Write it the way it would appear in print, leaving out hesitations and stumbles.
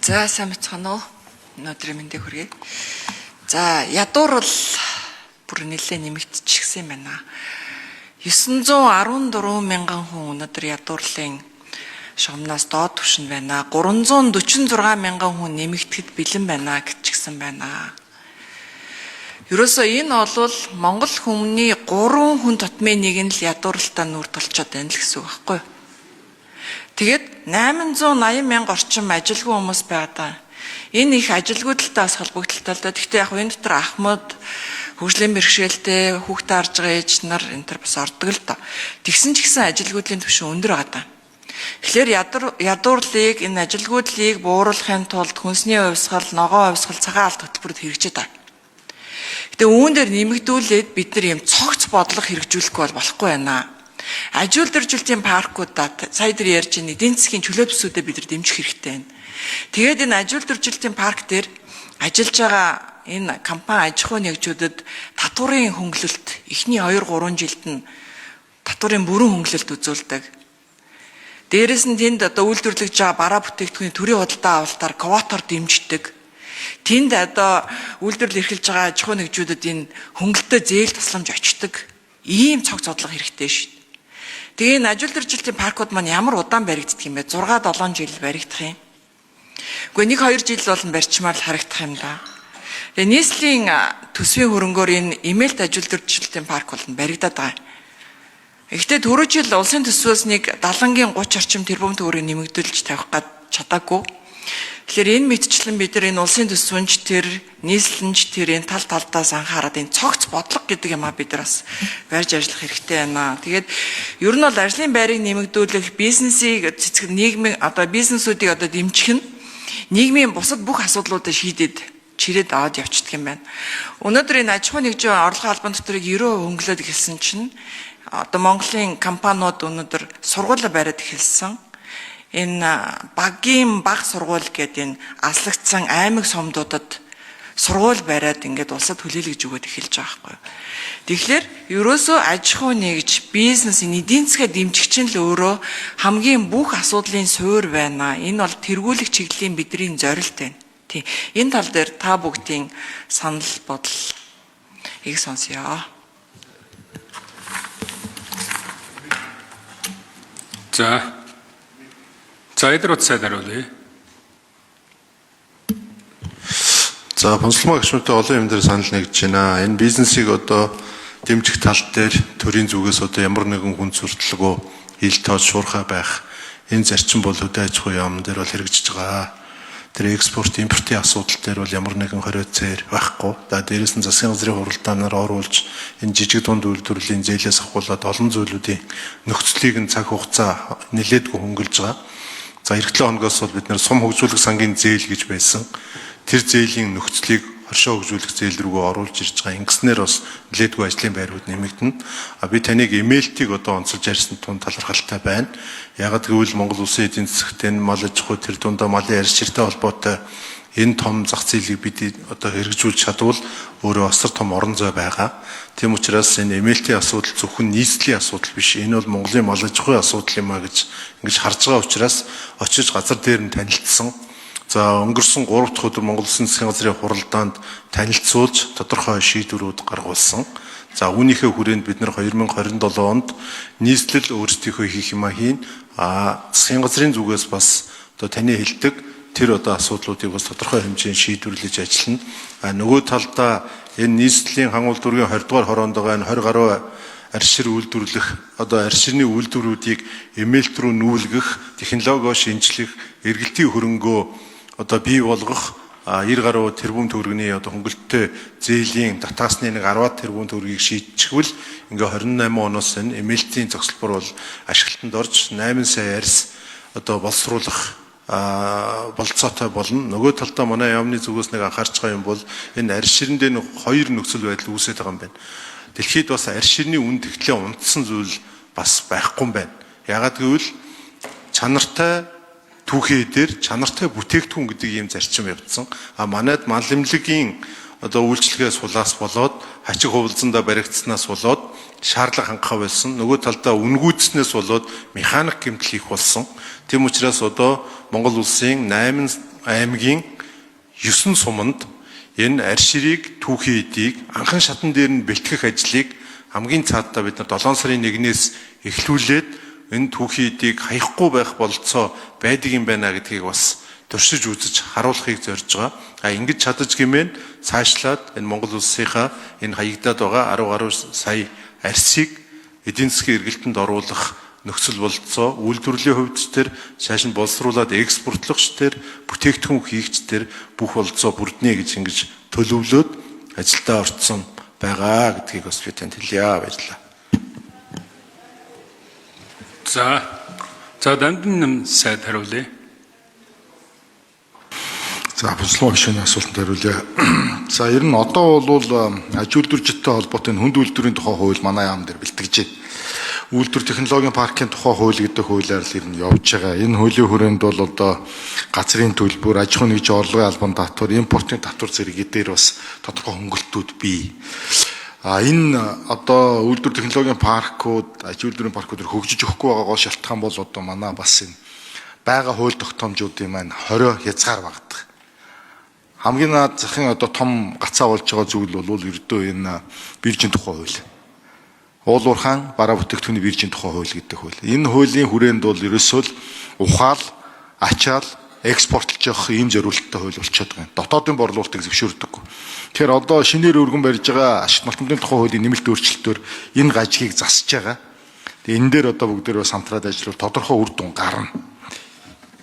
За сайн бацгаана уу. Өнөөдрийн мэндийг хүргэе. За ядуур бол бүр нэлээд нэмэгдчихсэн юм байна. 914 мянган хүн өнөөдөр ядуурлын шугамнаас доод түвшинд байна. 346 мянган хүн нэмэгдэхэд бэлэн байна гэчихсэн байна. Ерөөсөө энэ бол Монгол хүмүүний 3 хүн тутмын нэг нь л ядуурлалтаа нүүр толчоод байна л гэсэн үг байхгүй юу? Тэгээд 880 мянга орчим ажилгүй хүмүүс байгаа. Энэ их ажилгүй талтаас холбогдолтой л да. Гэхдээ яг энэ дотор ахмад, хөгжлийн бэрхшээлтэй, хүүхдээ харж байгаа ээж нар энэ төр бас ордог л да. Тэгсэн ч гэсэн ажилгүйдлийн түвшин өндөр байгаа. Тэгэхээр ядуурлыг, энэ ажилгүйдлийг бууруулахын тулд хүнсний хувьсгал, ногоон хувьсгал, цагаан алт хөтөлбөрөд хэрэгжээд байгаа. Гэтэ үүн дээр нэмэгдүүлээд бид нар юм цогц бодлого хэрэгжүүлэхгүй болохгүй байна. Ажил дөржилтийн паркуудад сая дээр ярьж байгаа эдийн засгийн чөлөө төсвүүдэд бид нар дэмжих хэрэгтэй байна. Тэгээд энэ ажил дөржилтийн парк дээр ажиллаж байгаа энэ компани аж ахуйн нэгжүүдэд татварын хөнгөлөлт эхний 2-3 жилд нь татварын бүрэн хөнгөлөлт үзүүлдэг. Дээрээс нь тэнд одоо үйлдвэрлэж байгаа бараа бүтээгдэхүүний төрийн худалдаа авалтаар квотоор дэмждэг. Тэнд одоо үйлдвэрлэл эрхэлж байгаа аж ахуйн нэгжүүдэд энэ хөнгөлөлтөө зээл тусламж очдог. Ийм цог зодлого хэрэгтэй шүү. Тэгээ энэ ажил дөржилтийн паркууд маань ямар удаан баригддаг юм бэ? 6-7 жил баригдах юм. Гэхдээ 1-2 жил бол барьчмаар харагдах юм да. Тэгээ нийслэлийн төсвийн хөрөнгөөр энэ эмээлт ажил дөржилтийн парк бол баригдаад байгаа. Гэхдээ түрүү жил улсын төсвөөс нэг 70-гийн 30 орчим тэрбум төгрөгийг нэмэгдүүлж тавих гэж чадаагүй. Тэгэхээр энэ мэтчлэн бид нар энэ улсын төсвөнч тэр нийслэнч тэр энэ талдаас анхаарад энэ цогц бодлого гэдэг юм бид нар бас барьж ажиллах хэрэгтэй байна. Тэгээд ер нь бол ажлын байрыг нэмэгдүүлэх, бизнесийг цэцэг нийгмийн одоо бизнесүүдийг одоо дэмжих нь нийгмийн бусад бүх асуудлуудыг шийдээд чирээд аваад явчихдаг юм байна. Өнөөдөр энэ аж ахуйн нэгжийн орлогын албан дотоорыг 90% хөнгөлөөд эхэлсэн чинь одоо Монголын компаниуд өнөөдөр сургууль бариад эхэлсэн. Энэ багийн баг сургууль гэдэг энэ аслагдсан аймаг сумдуудад сургууль бариад ингээд улсад хүлээлгэж өгөөд эхэлж байгаа байхгүй. Тэгэхээр ерөөсөө аж ахуй нэгж бизнесийн эдийн засгаа дэмжигч нь л өөрөө хамгийн бүх асуудлын суурь байна. Энэ бол тэргүүлэх чиглэлийн бидний зорилт байна. Тийм. Энэ тал дээр та бүгдийн санал бодлыг сонсъё. За эдгээр утсаа даруулъя. За бонсломоо гишүүнтэй олон юм дээр санал нэгдэж байна. Энэ бизнесийг одоо дэмжих тал дээр төрийн зүгээс одоо ямар нэгэн хүн сурталчилгаа ил тоо шуурхай байх энэ зарчим бол хөдөө аж ахуйн яам дээр бол хэрэгжиж байгаа. Тэр экспорт импортын асуудал дээр бол ямар нэгэн хориоцоор байхгүй. За дээрээс нь засгийн газрын хуралдаанаар оруулж энэ жижиг дунд үйлдвэрлэлийн зээлээс ахуулаад олон зүйлүүдийн нөхцөлийг нь цаг хугацаа нэлээдгүй хөнгөлж байгаа. За эх 7 хоногоос бол бид нэр сум хөгжүүлэх сангийн зээл гэж байсан. Тэр зээлийн нөхцөлийг хоршоо хөгжүүлэх зээл рүүгээ оруулж ирж байгаа. Ингэснээр бас нэлээдгүй ажлын байрууд нэмэгдэнэ. Би таныг эмээлтийг одоо онцолж ярьсан тун талархалтай байна. Ягд гэвэл Монгол улсын эдийн засагт энэ мал аж ахуй тэр дундаа малын арьс ширтэй холбоотой энэ том зах зээлийг бид одоо хэрэгжүүлж чадвал өөрөө асар том орон зай байгаа. Тийм учраас энэ эмээлтийн асуудал зөвхөн нийслэлийн асуудал биш. Энэ бол Монголын мал аж ахуйн асуудал юм а гэж ингэж харж байгаа учраас очиж газар дээр нь танилцсан. За өнгөрсөн 3 дахь өдөр Монгол Улсын засгийн газрын хуралдаанд танилцуулж тодорхой шийдвэрүүд гаргуулсан. За үүнийхээ хүрээнд бид нэр 2027 онд нийслэл өөрсдийнхөө хийх юма хийн. Засгийн газрын зүгээс бас одоо таны хэлдэг тэр одоо асуудлуудыг бас тодорхой хэмжээнд шийдвэрлэж ажиллана. Нөгөө талдаа энэ нийслэлийн хангуул дүүргийн 20 дугаар хороонд байгаа энэ 20 гаруй арьсшир үйлдвэрлэх одоо арьсширны үйлдвэрүүдийг эмээлт рүү нүүлгэх, технологио шинжлэх, эргэлтийн хөрөнгөө одоо бий болгох 90 гаруй тэрбум төгрөгийн одоо хөнгөлөлттэй зээлийн татаасны нэг 10 тэрбум төгрөгийг шийдчихвэл ингээ 28 оноос энэ эмээлтийн зогсолбор бол ашиглалтанд орж 8 сая арьс одоо боловсруулах болцоотой болно. Нөгөө талдаа манай яамны зүгээс нэг анхаарч байгаа юм бол энэ арьс ширэндээ нэг хоёр нөхцөл байдал үүсэж байгаа юм байна. Дэлхийд бас арьс ширний үн тэгтлээ унтсан зүйл бас байхгүй юм байна. Ягаад гэвэл чанартай түүхий дээр чанартай бүтээгдэхүүн гэдэг ийм зарчим явагдсан. Манайд мал эмнэлгийн одоо үйлчлэгээс сулаас болоод хачиг хувилзандаа баригдсанаас болоод шаардлага хангах байсан. Нөгөө талдаа үнгүйдснээс болоод механик гэмтэл хийх болсон. Тийм учраас одоо Монгол улсын 8 аймгийн 9 суманд энэ арширыг түүхийн эдийг анхан шатан дээр нь бэлтгэх ажлыг хамгийн цаатаа бид нар 7 сарын 1-ээс эхлүүлээд энэ түүхийн эдийг хаяхгүй байх бололцоо байдаг юм байна гэдгийг бас туршиж үзэж харуулахыг зорж байгаа. Ингэж чадаж гэмээр цаашлаад энэ Монгол улсынхаа энэ хаягдаад байгаа 10 гаруй сая арсыг эдийн засгийн эргэлтэнд оруулах нөхцөл бололцоо үйлдвэрлэлийн хувьд ч тэр цааш нь боловсруулад экспортлох ч тэр бүтээгдэхүүн хийгч тэр бүх бололцоо бүрднэ гэж ингэж төлөвлөөд ажилдаа орцсон байгаа гэдгийг бас би танд хэлье. Баярлалаа. За Дандан сайд хариулъя. За бослоо гишүүний асуултанд хариулъя. За ер нь одоо бол аж үйлдвэрчтэй холбоотой хүнд үйлдвэрийн тухай хууль манай яам дээр бэлтгэж байна. Үйлдвэр технологийн паркийн тухай хууль гэдэг хуулиар л ер нь явж байгаа. Энэ хуулийн хүрээнд бол одоо газрын төлбөр, аж ахуйн нэгж орлогын албан татвар, импортын татвар зэрэг дээр бас тодорхой хөнгөлтүүд бий. Энэ одоо үйлдвэр технологийн паркууд, аж үйлдвэрийн паркууд хөгжиж өгөхгүй байгаагаа шалтгаан бол одоо манай бас энэ байгаа хууль тогтоомжуудын маань 20 хязгаар багтдаг. Хамгийн наад захын одоо том гацаа болж байгаа зүйл бол ердөө энэ биржийн тухай хууль. Уул уурхаан бараа бүтээгдэхүүний биржийн тухай хууль гэдэг хууль. Энэ хуулийн хүрээнд бол ерөөсөө л ухаал, ачаал, экспортлж явах ийм зориулттай хууль болчиход байгаа. Дотоодын борлуулалтыг зөвшөөрдөг. Тэгэхээр одоо шинээр өргөн барьж байгаа ашигт малтмын тухай хуулийн нэмэлт өөрчлөлтөөр энэ гажгийг засж байгаа. Тэгээ энэ дээр одоо бүгдээрээ хамтраад ажиллавал тодорхой үр дүн гарна.